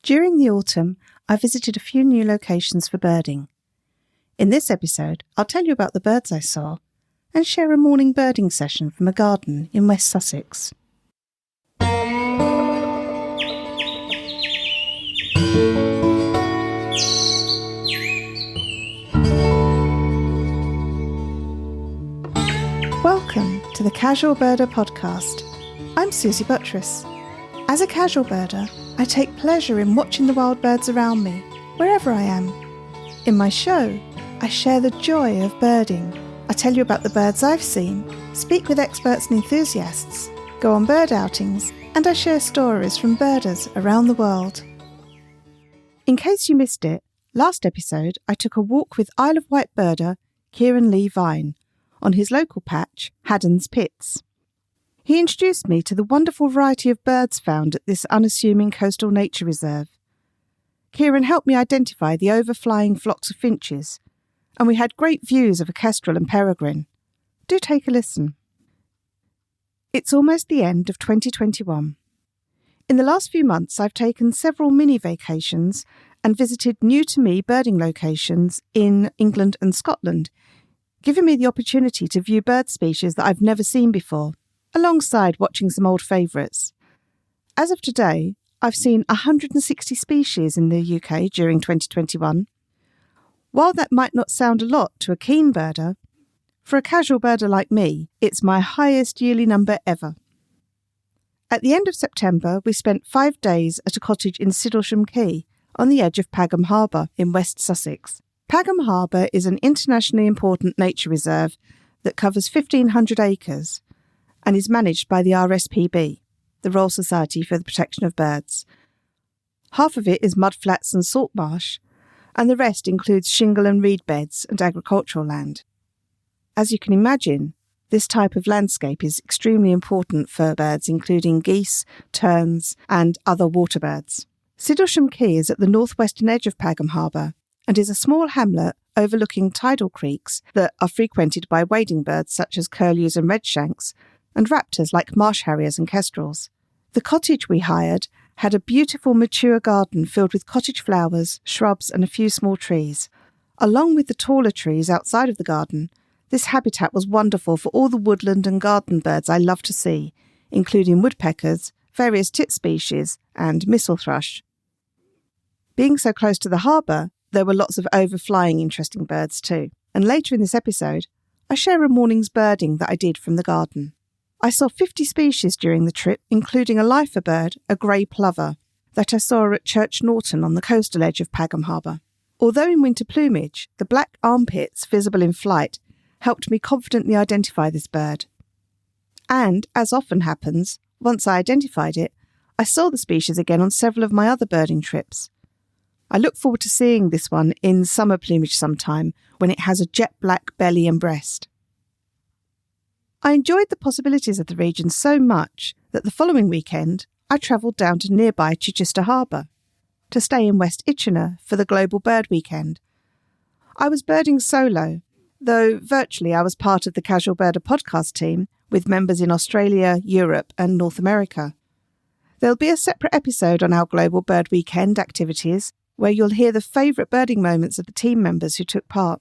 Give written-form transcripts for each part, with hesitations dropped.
During the autumn, I visited a few new locations for birding. In this episode, I'll tell you about the birds I saw and share a morning birding session from a garden in West Sussex. Welcome to the Casual Birder podcast. I'm Suzy Buttress. As a casual birder, I take pleasure in watching the wild birds around me, wherever I am. In my show, I share the joy of birding. I tell you about the birds I've seen, speak with experts and enthusiasts, go on bird outings, and I share stories from birders around the world. In case you missed it, last episode I took a walk with Isle of Wight birder Keiron Lee Vine on his local patch, Haddon's Pits. He introduced me to the wonderful variety of birds found at this unassuming coastal nature reserve. Keiron helped me identify the overflying flocks of finches, and we had great views of a kestrel and peregrine. Do take a listen. It's almost the end of 2021. In the last few months, I've taken several mini vacations and visited new-to-me birding locations in England and Scotland, giving me the opportunity to view bird species that I've never seen before, alongside watching some old favourites. As of today, I've seen 160 species in the UK during 2021. While that might not sound a lot to a keen birder, for a casual birder like me, it's my highest yearly number ever. At the end of September, we spent 5 days at a cottage in Sidlesham Quay on the edge of Pagham Harbour in West Sussex. Pagham Harbour is an internationally important nature reserve that covers 1,500 acres and is managed by the RSPB, the Royal Society for the Protection of Birds. Half of it is mudflats and salt marsh, and the rest includes shingle and reed beds and agricultural land. As you can imagine, this type of landscape is extremely important for birds, including geese, terns, and other water birds. Sidlesham Quay is at the northwestern edge of Pagham Harbour and is a small hamlet overlooking tidal creeks that are frequented by wading birds such as curlews and redshanks, and raptors like marsh harriers and kestrels. The cottage we hired had a beautiful mature garden filled with cottage flowers, shrubs and a few small trees. Along with the taller trees outside of the garden, this habitat was wonderful for all the woodland and garden birds I love to see, including woodpeckers, various tit species and missel thrush. Being so close to the harbour, there were lots of overflying interesting birds too. And later in this episode, I share a morning's birding that I did from the garden. I saw 50 species during the trip, including a lifer bird, a grey plover, that I saw at Church Norton on the coastal edge of Pagham Harbour. Although in winter plumage, the black armpits visible in flight helped me confidently identify this bird. And, as often happens, once I identified it, I saw the species again on several of my other birding trips. I look forward to seeing this one in summer plumage sometime, when it has a jet black belly and breast. I enjoyed the possibilities of the region so much that the following weekend I travelled down to nearby Chichester Harbour to stay in West Itchenor for the Global Bird Weekend. I was birding solo, though virtually I was part of the Casual Birder podcast team with members in Australia, Europe and North America. There'll be a separate episode on our Global Bird Weekend activities where you'll hear the favourite birding moments of the team members who took part.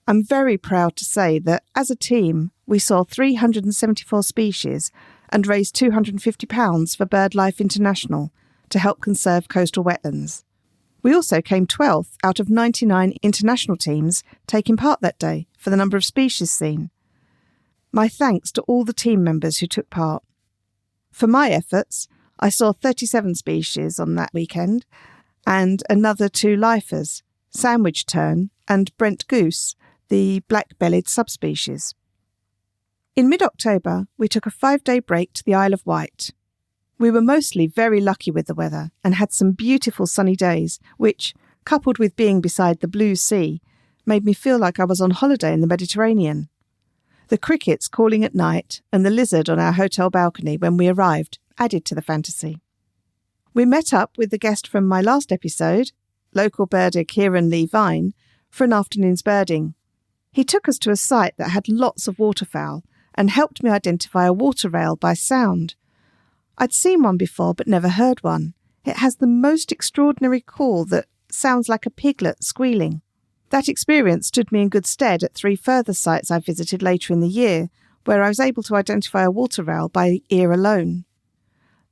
I'm very proud to say that, as a team, we saw 374 species and raised £250 for BirdLife International to help conserve coastal wetlands. We also came 12th out of 99 international teams taking part that day for the number of species seen. My thanks to all the team members who took part. For my efforts, I saw 37 species on that weekend and another 2 lifers, sandwich tern and Brent goose, the black-bellied subspecies. In mid-October, we took a 5-day break to the Isle of Wight. We were mostly very lucky with the weather and had some beautiful sunny days, which, coupled with being beside the blue sea, made me feel like I was on holiday in the Mediterranean. The crickets calling at night and the lizard on our hotel balcony when we arrived added to the fantasy. We met up with the guest from my last episode, local birder Keiron Lee Vine, for an afternoon's birding. He took us to a site that had lots of waterfowl and helped me identify a water rail by sound. I'd seen one before but never heard one, It has the most extraordinary call that sounds like a piglet squealing. That experience stood me in good stead at 3 further sites I visited later in the year, where I was able to identify a water rail by ear alone.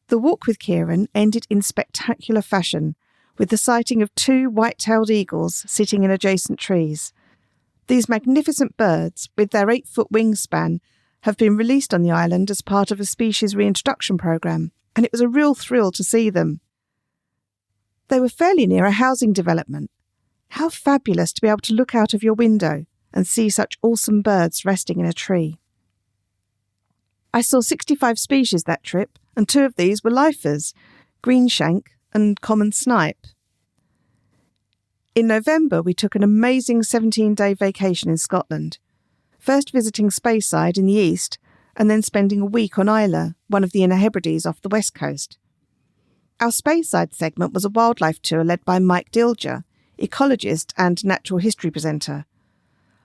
The walk with Keiron ended in spectacular fashion, with the sighting of 2 white-tailed eagles sitting in adjacent trees. These magnificent birds, with their 8-foot wingspan, have been released on the island as part of a species reintroduction programme, and it was a real thrill to see them. They were fairly near a housing development. How fabulous to be able to look out of your window and see such awesome birds resting in a tree. I saw 65 species that trip, and 2 of these were lifers, greenshank and common snipe. In November, we took an amazing 17-day vacation in Scotland, first visiting Speyside in the east and then spending a week on Islay, one of the Inner Hebrides off the west coast. Our Speyside segment was a wildlife tour led by Mike Dilger, ecologist and natural history presenter.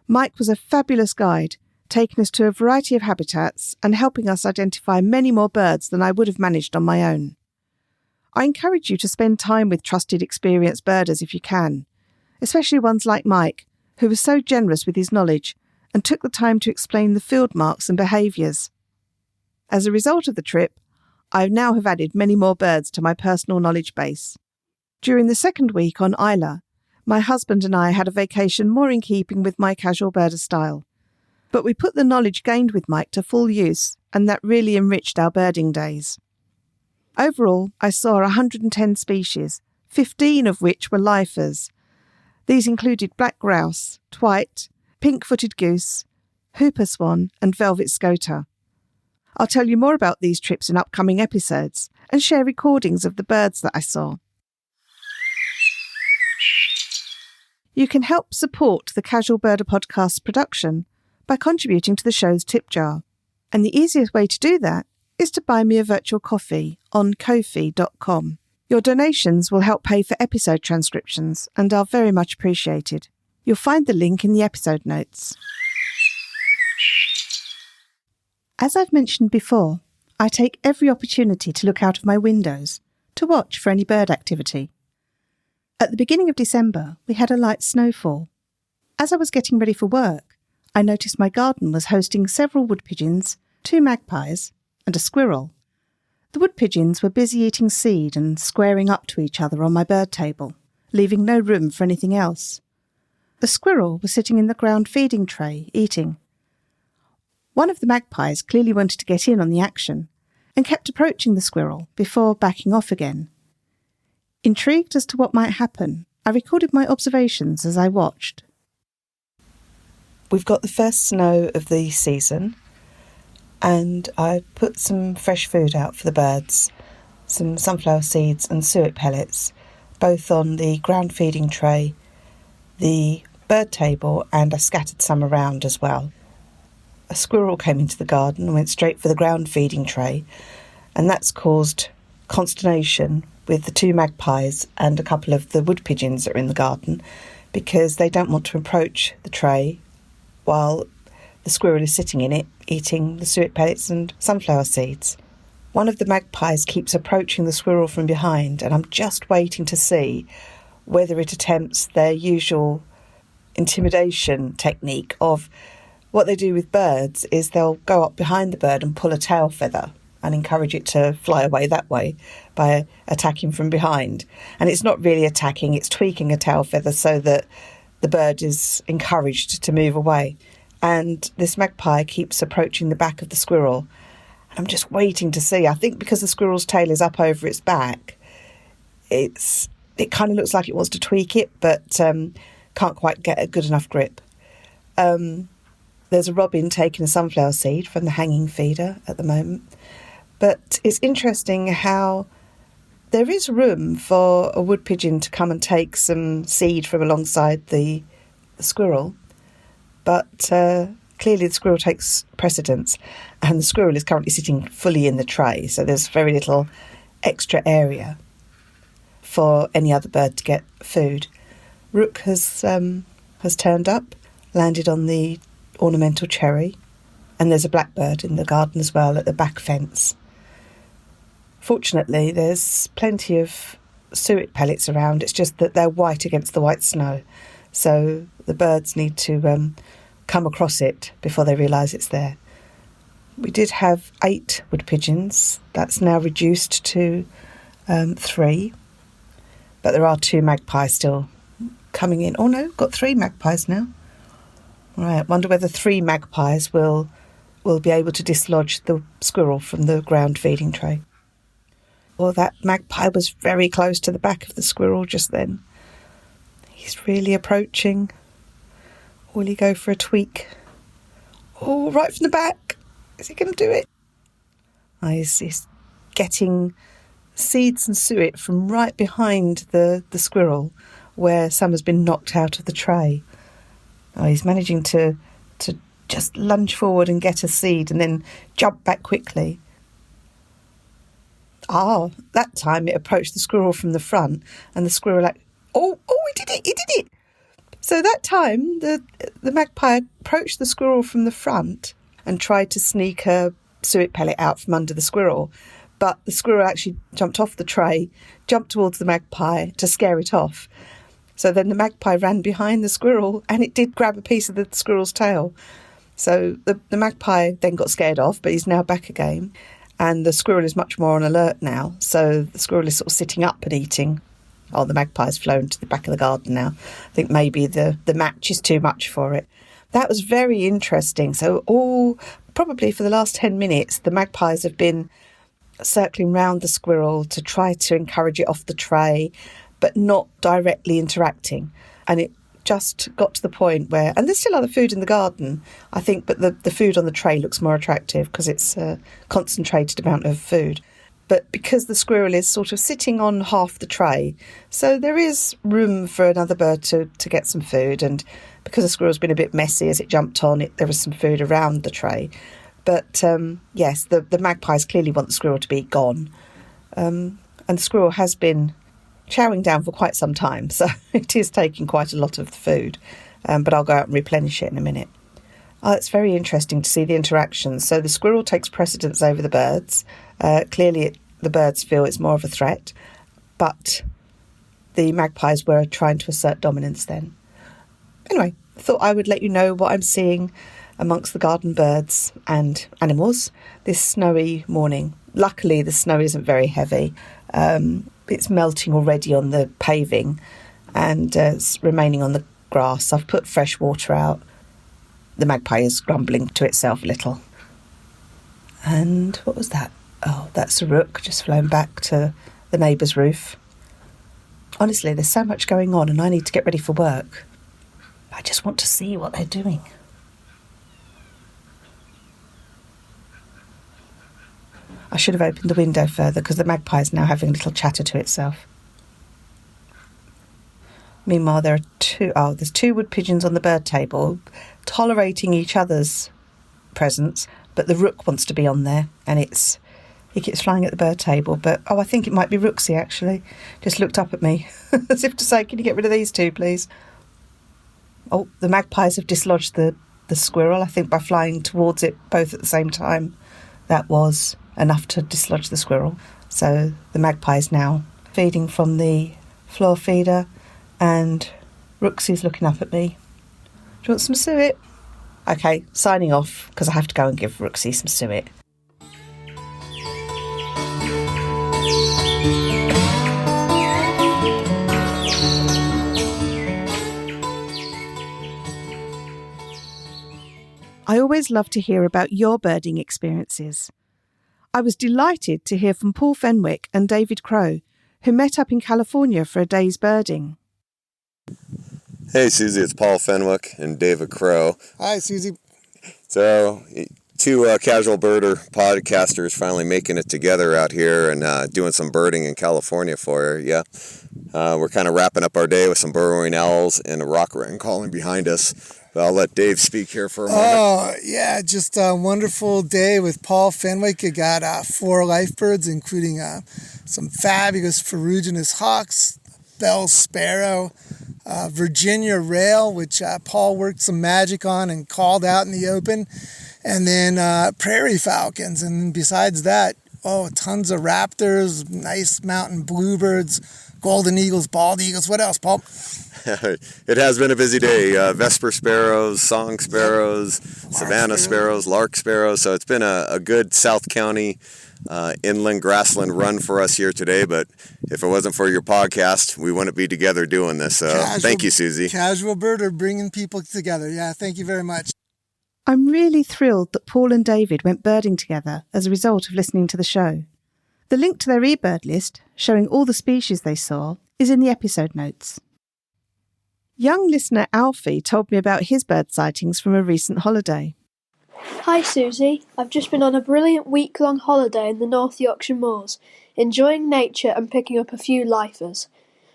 Mike was a fabulous guide, taking us to a variety of habitats and helping us identify many more birds than I would have managed on my own. I encourage you to spend time with trusted, experienced birders if you can, especially ones like Mike, who was so generous with his knowledge and took the time to explain the field marks and behaviours. As a result of the trip, I now have added many more birds to my personal knowledge base. During the second week on Islay, my husband and I had a vacation more in keeping with my casual birder style. But we put the knowledge gained with Mike to full use, and that really enriched our birding days. Overall, I saw 110 species, 15 of which were lifers. These included black grouse, twite, pink-footed goose, hooper swan and velvet scoter. I'll tell you more about these trips in upcoming episodes and share recordings of the birds that I saw. You can help support the Casual Birder Podcast's production by contributing to the show's tip jar. And the easiest way to do that is to buy me a virtual coffee on coffee.com. Your donations will help pay for episode transcriptions and are very much appreciated. You'll find the link in the episode notes. As I've mentioned before, I take every opportunity to look out of my windows to watch for any bird activity. At the beginning of December, we had a light snowfall. As I was getting ready for work, I noticed my garden was hosting several wood pigeons, 2 magpies, and a squirrel. The wood pigeons were busy eating seed and squaring up to each other on my bird table, leaving no room for anything else. The squirrel was sitting in the ground feeding tray, eating. One of the magpies clearly wanted to get in on the action and kept approaching the squirrel before backing off again. Intrigued as to what might happen, I recorded my observations as I watched. We've got the first snow of the season, and I put some fresh food out for the birds, some sunflower seeds and suet pellets, both on the ground feeding tray, the bird table, and I scattered some around as well. A squirrel came into the garden and went straight for the ground feeding tray, and that's caused consternation with the 2 magpies and a couple of the wood pigeons that are in the garden, because they don't want to approach the tray while the squirrel is sitting in it, eating the suet pellets and sunflower seeds. One of the magpies keeps approaching the squirrel from behind, and I'm just waiting to see whether it attempts their usual intimidation technique of what they do with birds is they'll go up behind the bird and pull a tail feather and encourage it to fly away that way by attacking from behind. And it's not really attacking, it's tweaking a tail feather so that the bird is encouraged to move away. And this magpie keeps approaching the back of the squirrel. And I'm just waiting to see. I think because the squirrel's tail is up over its back, it kind of looks like it wants to tweak it, but can't quite get a good enough grip. There's a robin taking a sunflower seed from the hanging feeder at the moment. But it's interesting how there is room for a wood pigeon to come and take some seed from alongside the squirrel. But clearly the squirrel takes precedence, and the squirrel is currently sitting fully in the tray, so there's very little extra area for any other bird to get food. Rook has turned up, landed on the ornamental cherry, and there's a blackbird in the garden as well at the back fence. Fortunately, there's plenty of suet pellets around. It's just that they're white against the white snow. So the birds need to come across it before they realise it's there. We did have 8 wood pigeons. That's now reduced to 3. But there are 2 magpies still coming in. Oh no, got 3 magpies now. Right, wonder whether 3 magpies will be able to dislodge the squirrel from the ground feeding tray. Well, that magpie was very close to the back of the squirrel just then. He's really approaching. Will he go for a tweak? Oh, right from the back. Is he going to do it? Oh, he's getting seeds and suet from right behind the squirrel where some has been knocked out of the tray. Oh, he's managing to just lunge forward and get a seed and then jump back quickly. That time it approached the squirrel from the front, and the squirrel he did it. So that time the magpie approached the squirrel from the front and tried to sneak a suet pellet out from under the squirrel, but the squirrel actually jumped off the tray, jumped towards the magpie to scare it off. So then the magpie ran behind the squirrel, and it did grab a piece of the squirrel's tail. So the magpie then got scared off, but he's now back again. And the squirrel is much more on alert now. So the squirrel is sort of sitting up and eating. Oh, the magpie's flown to the back of the garden now. I think maybe the match is too much for it. That was very interesting. So probably for the last 10 minutes, the magpies have been circling round the squirrel to try to encourage it off the tray, but not directly interacting. And it just got to the point where, and there's still other food in the garden, I think, but the food on the tray looks more attractive because it's a concentrated amount of food. But because the squirrel is sort of sitting on half the tray, so there is room for another bird to get some food. And because the squirrel's been a bit messy as it jumped on it, there was some food around the tray. But yes, the magpies clearly want the squirrel to be gone. And the squirrel has been chowing down for quite some time, so it is taking quite a lot of the food. But I'll go out and replenish it in a minute. It's very interesting to see the interactions. So the squirrel takes precedence over the birds. Clearly the birds feel it's more of a threat, but the magpies were trying to assert dominance then. Anyway, I thought I would let you know what I'm seeing amongst the garden birds and animals this snowy morning. Luckily, the snow isn't very heavy. It's melting already on the paving and it's remaining on the grass. I've put fresh water out. The magpie is grumbling to itself a little. And what was that? Oh, that's a rook just flown back to the neighbour's roof. Honestly, there's so much going on and I need to get ready for work. I just want to see what they're doing. I should have opened the window further because the magpie is now having a little chatter to itself. Meanwhile, there's 2 wood pigeons on the bird table, tolerating each other's presence, but the rook wants to be on there, and he keeps flying at the bird table. But I think it might be Rooksy actually. Just looked up at me as if to say, "Can you get rid of these 2, please?" Oh, the magpies have dislodged the squirrel, I think, by flying towards it both at the same time. That was enough to dislodge the squirrel. So the magpie is now feeding from the floor feeder, and Rooksy's looking up at me. "Do you want some suet?" Okay, signing off because I have to go and give Rooksy some suet. I always love to hear about your birding experiences. I was delighted to hear from Paul Fenwick and David Crow, who met up in California for a day's birding. Hey Suzy, it's Paul Fenwick and David Crow. Hi Suzy. So, 2 casual birder podcasters finally making it together out here and doing some birding in California for you. Yeah, we're kind of wrapping up our day with some burrowing owls and a rock wren calling behind us. But I'll let Dave speak here for a moment. Oh, yeah, just a wonderful day with Paul Fenwick. You got 4 life birds, including some fabulous ferruginous hawks, bell sparrow, Virginia rail, which Paul worked some magic on and called out in the open, and then prairie falcons. And besides that, tons of raptors, nice mountain bluebirds, golden eagles, bald eagles. What else, Paul? It has been a busy day. Vesper sparrows, song sparrows, Savannah sparrows, lark sparrows. So it's been a good South County inland grassland run for us here today. But if it wasn't for your podcast, we wouldn't be together doing this. So thank you, Suzy. Casual birder bringing people together. Yeah, thank you very much. I'm really thrilled that Paul and David went birding together as a result of listening to the show. The link to their eBird list, showing all the species they saw, is in the episode notes. Young listener Alfie told me about his bird sightings from a recent holiday. Hi Suzy, I've just been on a brilliant week-long holiday in the North Yorkshire moors, enjoying nature and picking up a few lifers.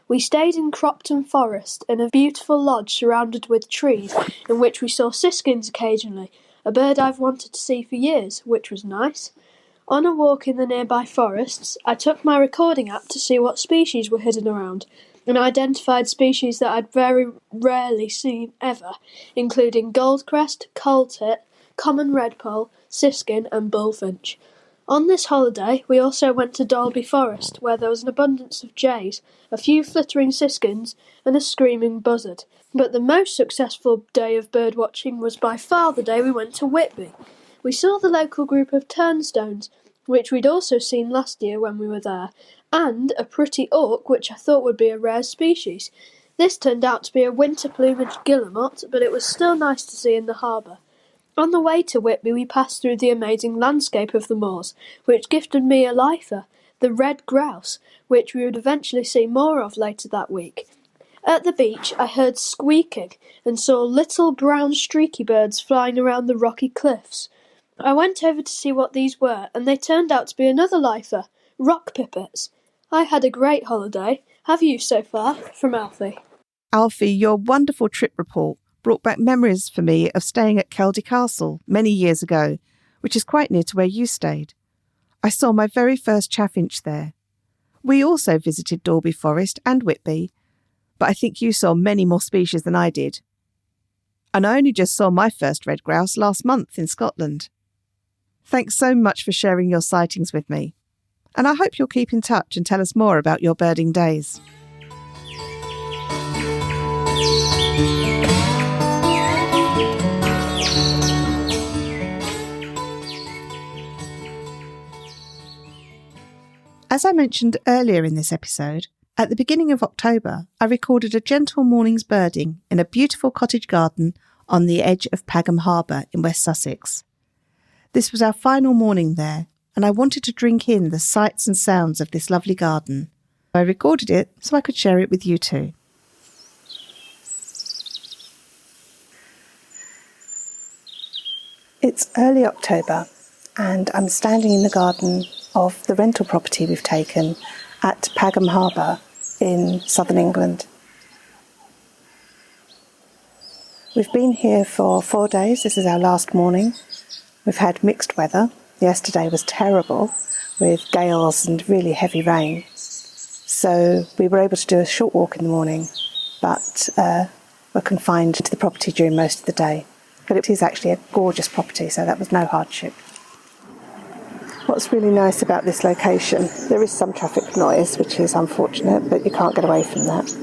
We stayed in Cropton Forest in a beautiful lodge surrounded with trees in which we saw siskins occasionally, a bird I've wanted to see for years, which was nice. On a walk in the nearby forests, I took my recording app to see what species were hidden around, and identified species that I'd very rarely seen ever, including goldcrest, coal-tit, common redpoll, siskin and bullfinch. On this holiday, we also went to Dalby Forest, where there was an abundance of jays, a few flittering siskins, and a screaming buzzard. But the most successful day of birdwatching was by far the day we went to Whitby. We saw the local group of turnstones, which we'd also seen last year when we were there, and a pretty auk which I thought would be a rare species. This turned out to be a winter-plumaged guillemot, but it was still nice to see in the harbour. On the way to Whitby we passed through the amazing landscape of the moors, which gifted me a lifer, the red grouse, which we would eventually see more of later that week. At the beach I heard squeaking and saw little brown streaky birds flying around the rocky cliffs. I went over to see what these were, and they turned out to be another lifer, rock pipits. I had a great holiday. Have you so far? From Alfie. Alfie, your wonderful trip report brought back memories for me of staying at Keldy Castle many years ago, which is quite near to where you stayed. I saw my very first chaffinch there. We also visited Dalby Forest and Whitby, but I think you saw many more species than I did. And I only just saw my first red grouse last month in Scotland. Thanks so much for sharing your sightings with me, and I hope you'll keep in touch and tell us more about your birding days. As I mentioned earlier in this episode, at the beginning of October, I recorded a gentle morning's birding in a beautiful cottage garden on the edge of Pagham Harbour in West Sussex. This was our final morning there, and I wanted to drink in the sights and sounds of this lovely garden. I recorded it so I could share it with you too. It's early October, and I'm standing in the garden of the rental property we've taken at Pagham Harbour in southern England. We've been here for 4 days. This is our last morning. We've had mixed weather. Yesterday was terrible with gales and really heavy rain. So we were able to do a short walk in the morning, but were confined to the property during most of the day. But it is actually a gorgeous property, so that was no hardship. What's really nice about this location, there is some traffic noise, which is unfortunate, but you can't get away from that.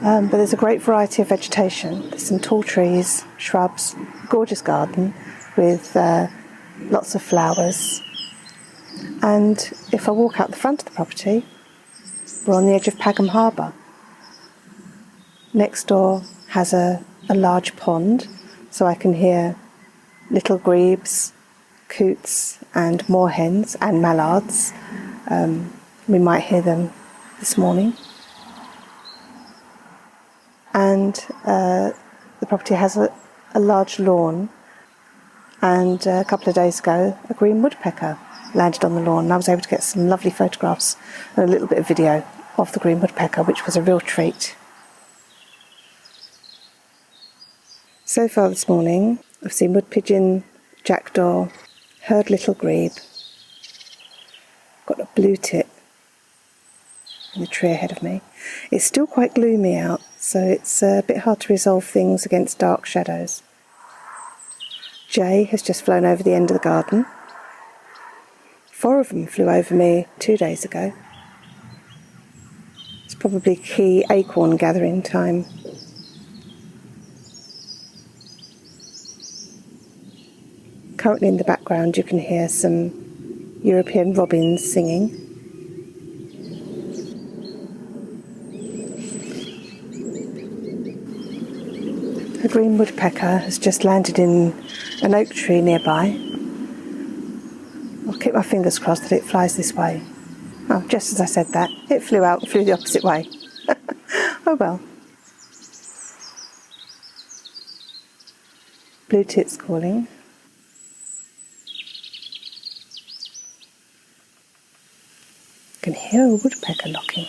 But there's a great variety of vegetation. There's some tall trees, shrubs, gorgeous garden with lots of flowers. And if I walk out the front of the property, we're on the edge of Pagham Harbour. Next door has a large pond, so I can hear little grebes, coots and moorhens and mallards. We might hear them this morning. And the property has a large lawn, and a couple of days ago a green woodpecker landed on the lawn, and I was able to get some lovely photographs and a little bit of video of the green woodpecker, which was a real treat. So far this morning I've seen wood pigeon, jackdaw, heard little grebe, got a blue tit in the tree ahead of me. It's still quite gloomy out, so it's a bit hard to resolve things against dark shadows. jay has just flown over the end of the garden. 4 of them flew over me 2 days ago. It's probably key acorn gathering time. Currently in the background you can hear some European robins singing. A green woodpecker has just landed in an oak tree nearby. I'll keep my fingers crossed that it flies this way. Oh, just as I said that, it flew out and flew the opposite way. Oh well. Blue tit's calling. I can hear a woodpecker knocking.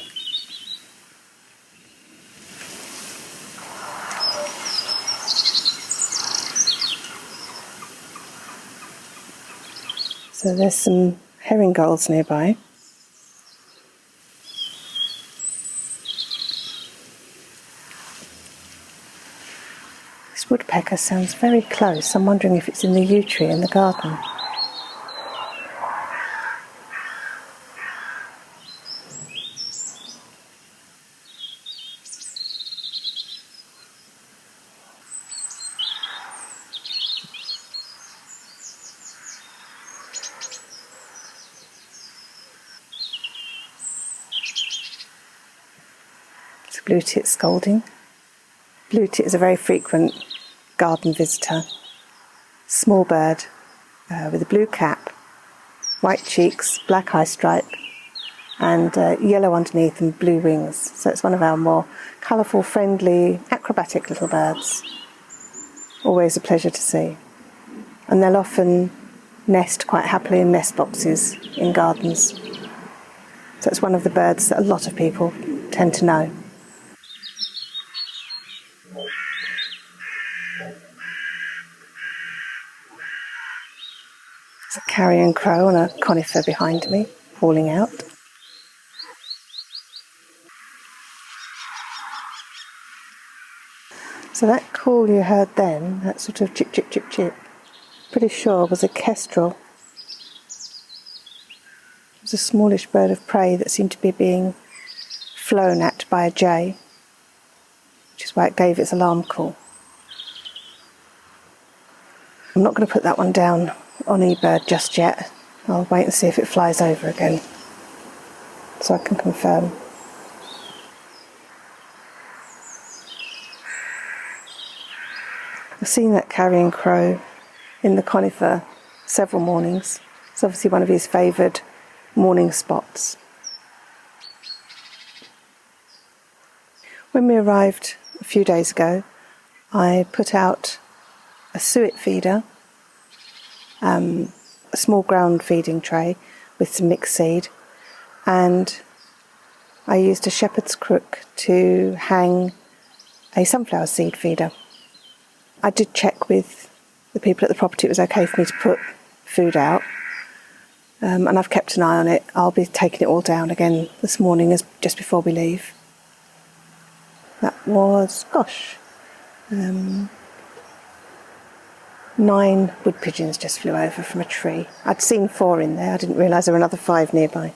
So there's some herring gulls nearby. This woodpecker sounds very close. I'm wondering if it's in the yew tree in the garden. It's a blue tit scolding. Blue tit is a very frequent garden visitor. Small bird with a blue cap, white cheeks, black eye stripe, and yellow underneath and blue wings. So it's one of our more colourful, friendly, acrobatic little birds. Always a pleasure to see. And they'll often nest quite happily in nest boxes in gardens. So it's one of the birds that a lot of people tend to know. There's a carrion crow on a conifer behind me, calling out. So that call you heard then, that sort of chip, chip, chip, chip, pretty sure was a kestrel. It was a smallish bird of prey that seemed to be being flown at by a jay, which is why it gave its alarm call. I'm not going to put that one down on eBird just yet. I'll wait and see if it flies over again, so I can confirm. I've seen that carrion crow in the conifer several mornings. It's obviously one of his favoured morning spots. When we arrived a few days ago, I put out a suet feeder, a small ground feeding tray with some mixed seed, and I used a shepherd's crook to hang a sunflower seed feeder. I did check with the people at the property it was okay for me to put food out, and I've kept an eye on it. I'll be taking it all down again this morning just before we leave. That was, 9 wood pigeons just flew over from a tree. I'd seen 4 in there. I didn't realise there were another 5 nearby.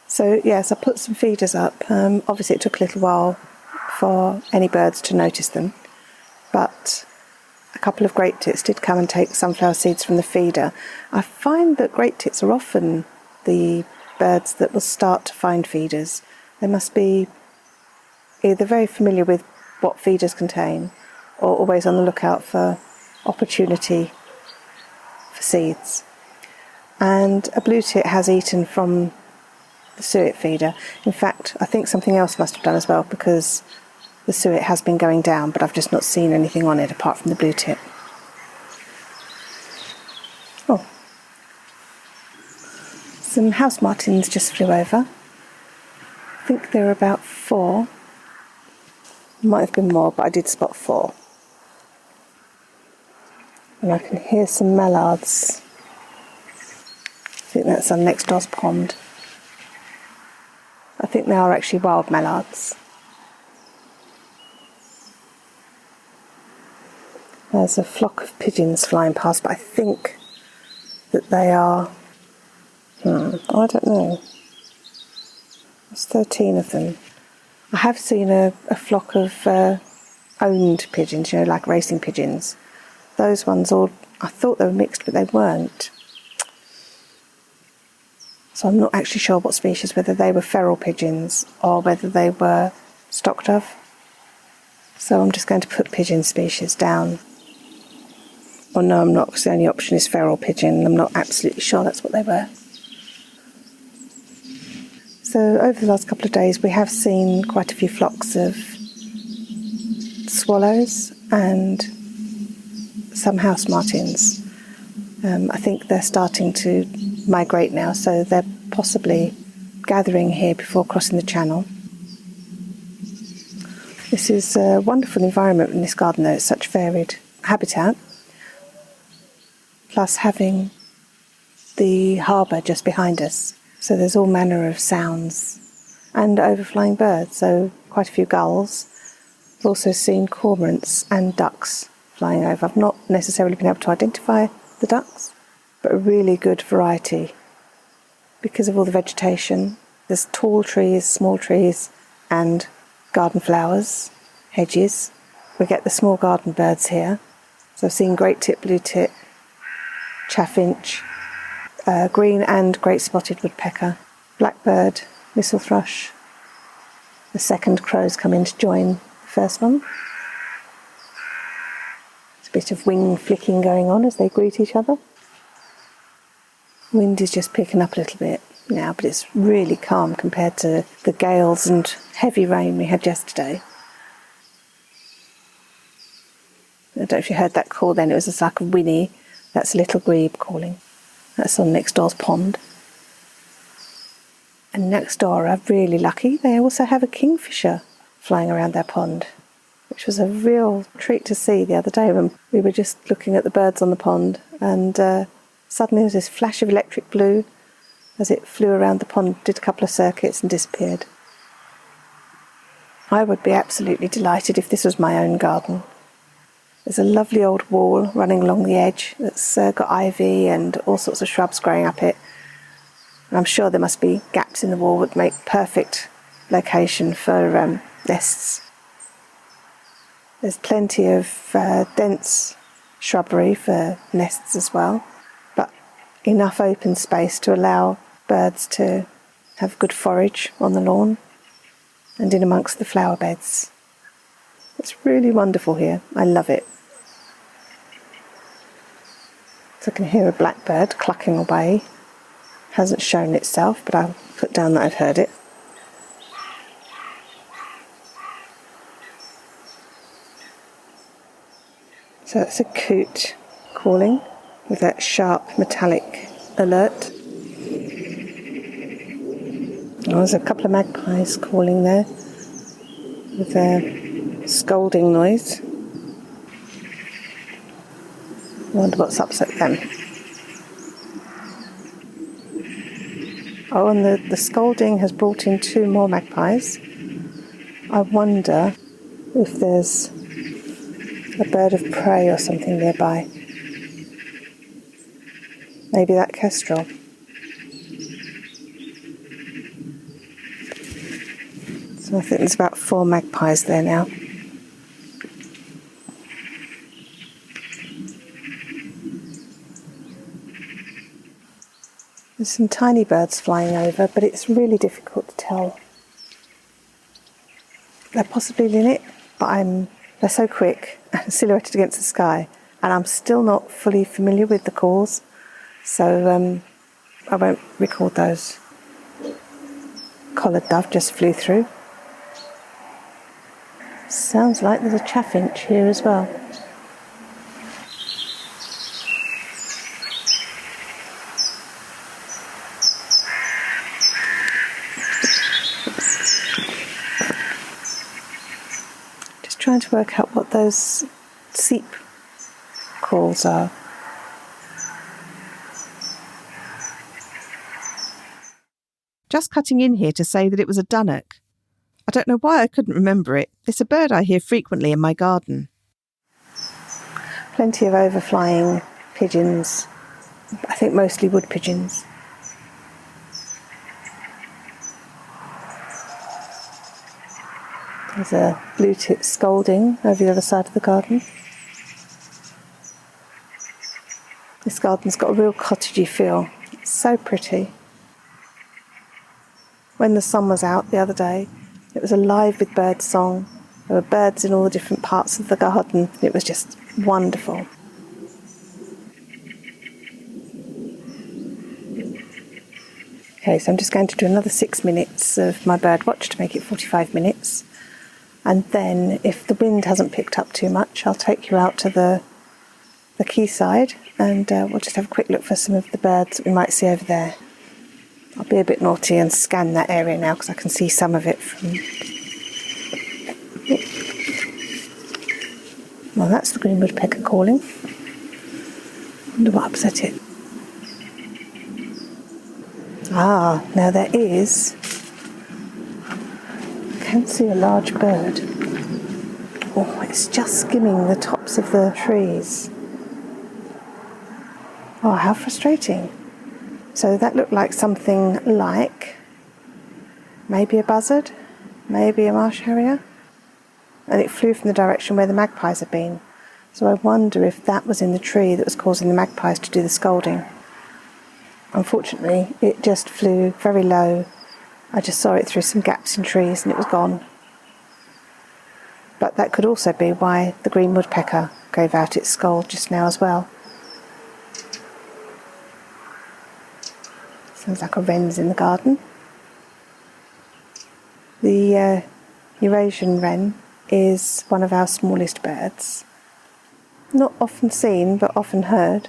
So yes, I put some feeders up. Obviously it took a little while for any birds to notice them, but a couple of great tits did come and take sunflower seeds from the feeder. I find that great tits are often the birds that will start to find feeders. They must be either very familiar with what feeders contain or always on the lookout for opportunity for seeds. And a blue tit has eaten from the suet feeder. In fact, I think something else must have done as well, because the suet has been going down, but I've just not seen anything on it apart from the blue tit. Oh, some house martins just flew over. I think there were about 4. Might have been more, but I did spot 4. And I can hear some mallards. I think that's on next door's pond. I think they are actually wild mallards. There's a flock of pigeons flying past, but I think that they are... I don't know. There's 13 of them. I have seen a flock of owned pigeons, like racing pigeons. Those ones all, I thought they were mixed, but they weren't. So I'm not actually sure what species, whether they were feral pigeons or whether they were stock dove. So I'm just going to put pigeon species down. Or no, I'm not, because the only option is feral pigeon. I'm not absolutely sure that's what they were. So over the last couple of days we have seen quite a few flocks of swallows and some house martins. I think they're starting to migrate now, so they're possibly gathering here before crossing the channel. This is a wonderful environment in this garden though, it's such varied habitat. Plus having the harbour just behind us. So there's all manner of sounds and overflying birds, so quite a few gulls. I've also seen cormorants and ducks flying over. I've not necessarily been able to identify the ducks, but a really good variety because of all the vegetation. There's tall trees, small trees, and garden flowers, hedges. We get the small garden birds here. So I've seen great tit blue tit, chaffinch, green and great spotted woodpecker, blackbird, whistle thrush. The second crow's come in to join the first one. There's a bit of wing flicking going on as they greet each other. Wind is just picking up a little bit now, but it's really calm compared to the gales and heavy rain we had yesterday. I don't know if you heard that call then, it was just like a whinny. That's a little grebe calling. That's on next door's pond. And next door are really lucky. They also have a kingfisher flying around their pond, which was a real treat to see the other day when we were just looking at the birds on the pond, and suddenly there was this flash of electric blue as it flew around the pond, did a couple of circuits and disappeared. I would be absolutely delighted if this was my own garden. There's a lovely old wall running along the edge that's got ivy and all sorts of shrubs growing up it. And I'm sure there must be gaps in the wall that make perfect location for nests. There's plenty of dense shrubbery for nests as well, but enough open space to allow birds to have good forage on the lawn and in amongst the flower beds. It's really wonderful here. I love it. So I can hear a blackbird clucking away. Hasn't shown itself, but I'll put down that I've heard it. So that's a coot calling with that sharp metallic alert. Oh, there's a couple of magpies calling there with their scolding noise. I wonder what's upset them. Oh, and the scolding has brought in 2 more magpies. I wonder if there's a bird of prey or something nearby. Maybe that kestrel. So I think there's about 4 magpies there now. There's some tiny birds flying over, but it's really difficult to tell. They're possibly linnet, but they're so quick and silhouetted against the sky, and I'm still not fully familiar with the calls, so I won't record those. Collared dove just flew through. Sounds like there's a chaffinch here as well. Trying to work out what those seep calls are. Just cutting in here to say that it was a dunnock. I don't know why I couldn't remember it. It's a bird I hear frequently in my garden. Plenty of overflying pigeons. I think mostly wood pigeons. There's a blue-tip scolding over the other side of the garden. This garden's got a real cottagey feel. It's so pretty. When the sun was out the other day, it was alive with bird song. There were birds in all the different parts of the garden. It was just wonderful. Okay, so I'm just going to do another 6 minutes of my bird watch to make it 45 minutes. And then, if the wind hasn't picked up too much, I'll take you out to the quayside and we'll just have a quick look for some of the birds that we might see over there. I'll be a bit naughty and scan that area now because I can see some of it from... Well, that's the green woodpecker calling. I wonder what upset it. Ah, now there is... I can see a large bird. Oh, it's just skimming the tops of the trees. Oh, how frustrating. So that looked like something like maybe a buzzard, maybe a marsh harrier. And it flew from the direction where the magpies had been. So I wonder if that was in the tree that was causing the magpies to do the scolding. Unfortunately, it just flew very low. I just saw it through some gaps in trees and it was gone. But that could also be why the green woodpecker gave out its scold just now as well. Sounds like a wren's in the garden. The Eurasian wren is one of our smallest birds. Not often seen, but often heard.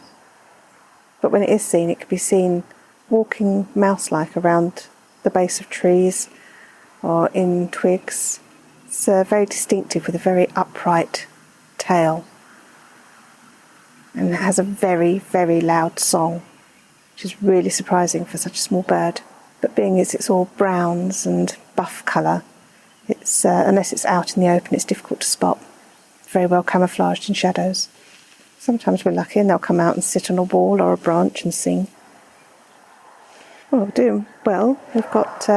But when it is seen, it can be seen walking mouse-like around the base of trees or in twigs. It's very distinctive with a very upright tail. And it has a very, very loud song, which is really surprising for such a small bird. But being as it's all browns and buff colour, it's unless it's out in the open, it's difficult to spot. It's very well camouflaged in shadows. Sometimes we're lucky and they'll come out and sit on a wall or a branch and sing. Well, we're doing well. We've got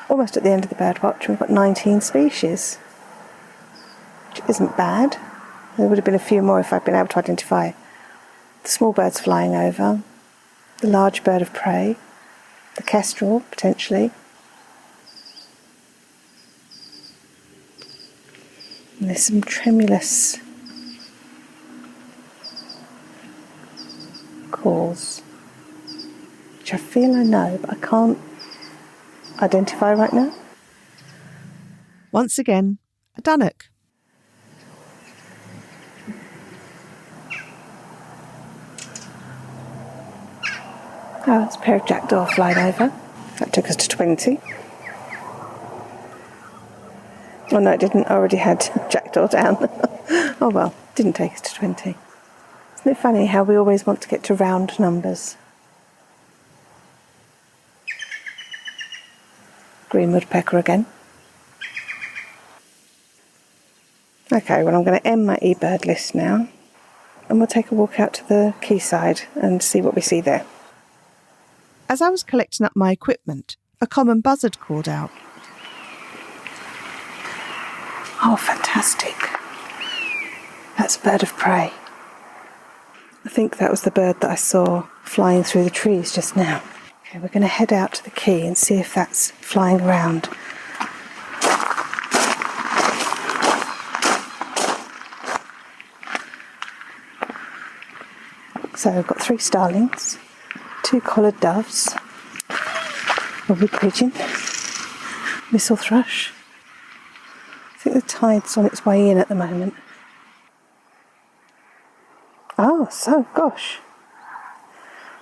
almost at the end of the bird watch, we've got 19 species, which isn't bad. There would have been a few more if I'd been able to identify the small birds flying over, the large bird of prey, the kestrel, potentially. And there's some tremulous calls, which I feel I know, but I can't identify right now. Once again, a dunnock. Oh, there's a pair of jackdaw flying over. That took us to 20. Oh no, it didn't. I already had jackdaw down. Oh well, didn't take us to 20. Isn't it funny how we always want to get to round numbers? Green woodpecker again. Okay, well I'm going to end my eBird list now and we'll take a walk out to the quayside and see what we see there. As I was collecting up my equipment, a common buzzard called out. Oh, fantastic. That's a bird of prey. I think that was the bird that I saw flying through the trees just now. Okay, we're going to head out to the quay and see if that's flying around. So I've got 3 starlings, 2 collared doves, a wood pigeon, whistle thrush. I think the tide's on its way in at the moment. Oh, so gosh.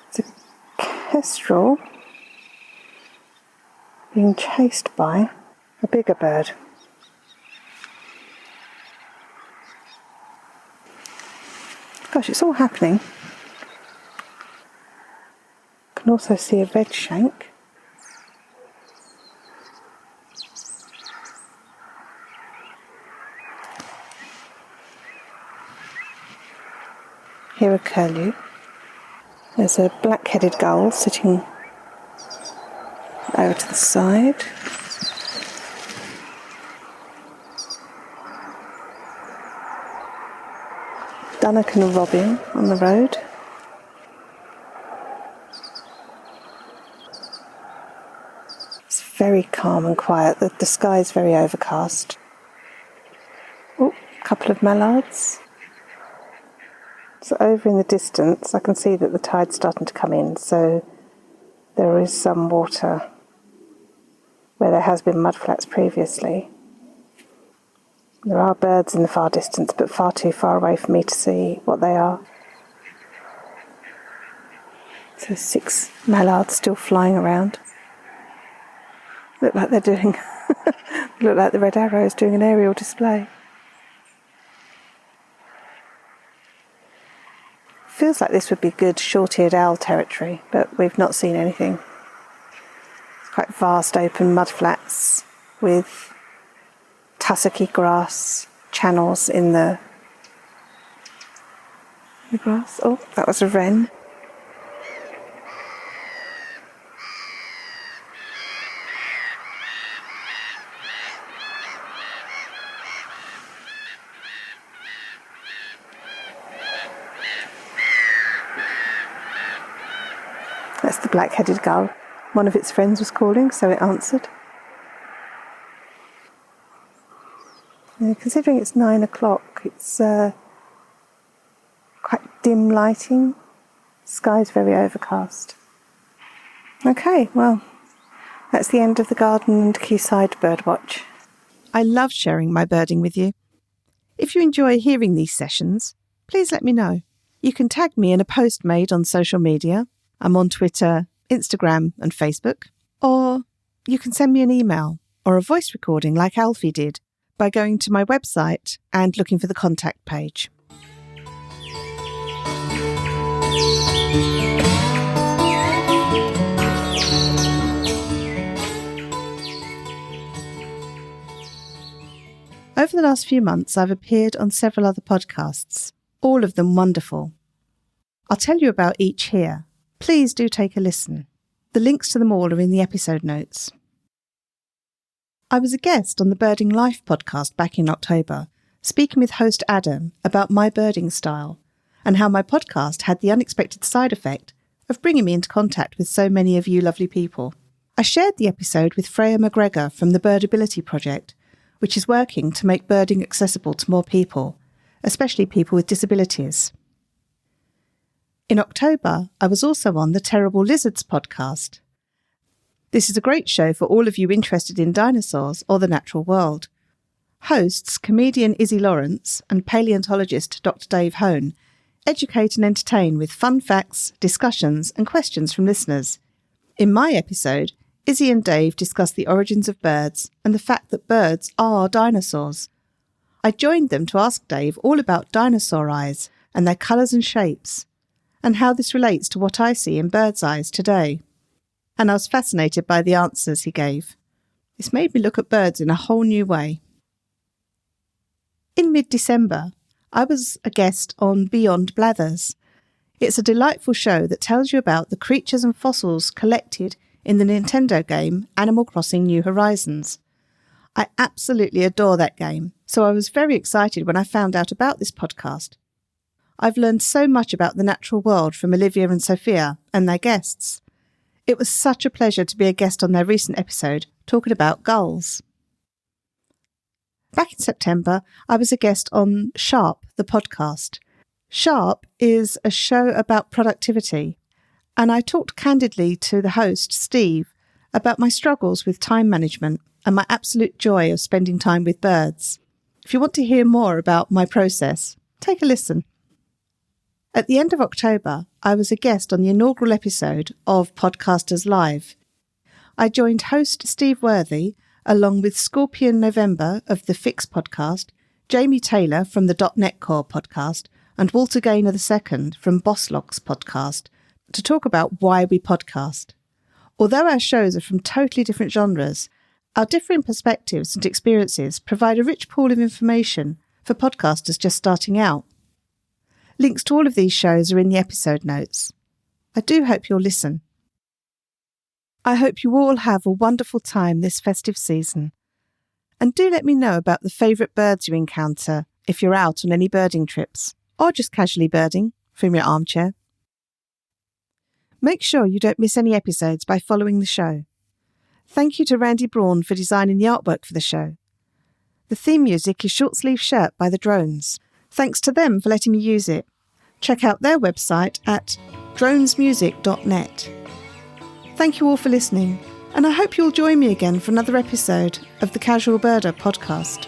It's a kestrel being chased by a bigger bird. Gosh, it's all happening. I can also see a red shank. hear a curlew. There's a black-headed gull sitting over to the side. Dunnock and a robin on the road. It's very calm and quiet. The sky's very overcast. Oh, a couple of mallards. So over in the distance I can see that the tide's starting to come in, so there is some water where there has been mudflats previously. There are birds in the far distance, but far too far away for me to see what they are. So 6 mallards still flying around. Look like they're doing, look like the Red Arrow is doing an aerial display. Feels like this would be good short-eared owl territory, but we've not seen anything. It's quite vast open mudflats with tussocky grass channels in the grass. Oh, that was a wren. That's the black-headed gull. One of its friends was calling, so it answered. Considering it's 9 o'clock, it's quite dim lighting. The sky's very overcast. Okay, well, that's the end of the garden and quayside birdwatch. I love sharing my birding with you. If you enjoy hearing these sessions, please let me know. You can tag me in a post made on social media. I'm on Twitter, Instagram and Facebook. Or you can send me an email or a voice recording like Alfie did by going to my website and looking for the contact page. Over the last few months, I've appeared on several other podcasts, all of them wonderful. I'll tell you about each here. Please do take a listen. The links to them all are in the episode notes. I was a guest on the Birding Life podcast back in October, speaking with host Adam about my birding style and how my podcast had the unexpected side effect of bringing me into contact with so many of you lovely people. I shared the episode with Freya McGregor from the Birdability Project, which is working to make birding accessible to more people, especially people with disabilities. In October, I was also on the Terrible Lizards podcast. This is a great show for all of you interested in dinosaurs or the natural world. Hosts, comedian Izzy Lawrence and paleontologist Dr. Dave Hone educate and entertain with fun facts, discussions and questions from listeners. In my episode, Izzy and Dave discuss the origins of birds and the fact that birds are dinosaurs. I joined them to ask Dave all about dinosaur eyes and their colours and shapes, and how this relates to what I see in birds' eyes today. And I was fascinated by the answers he gave. This made me look at birds in a whole new way. In mid-December, I was a guest on Beyond Blathers. It's a delightful show that tells you about the creatures and fossils collected in the Nintendo game Animal Crossing New Horizons. I absolutely adore that game, so I was very excited when I found out about this podcast. I've learned so much about the natural world from Olivia and Sophia and their guests. It was such a pleasure to be a guest on their recent episode talking about gulls. Back in September, I was a guest on Sharp, the podcast. Sharp is a show about productivity, and I talked candidly to the host, Steve, about my struggles with time management and my absolute joy of spending time with birds. If you want to hear more about my process, take a listen. At the end of October, I was a guest on the inaugural episode of Podcasters Live. I joined host Steve Worthy, along with Scorpion November of the Fix podcast, Jamie Taylor from the .NET Core podcast, and Walter Gaynor II from Boss Logs podcast, to talk about why we podcast. Although our shows are from totally different genres, our differing perspectives and experiences provide a rich pool of information for podcasters just starting out. Links to all of these shows are in the episode notes. I do hope you'll listen. I hope you all have a wonderful time this festive season. And do let me know about the favourite birds you encounter if you're out on any birding trips, or just casually birding from your armchair. Make sure you don't miss any episodes by following the show. Thank you to Randy Braun for designing the artwork for the show. The theme music is Short Sleeve Shirt by the Drones. Thanks to them for letting me use it. Check out their website at dronesmusic.net. Thank you all for listening, and I hope you'll join me again for another episode of the Casual Birder podcast.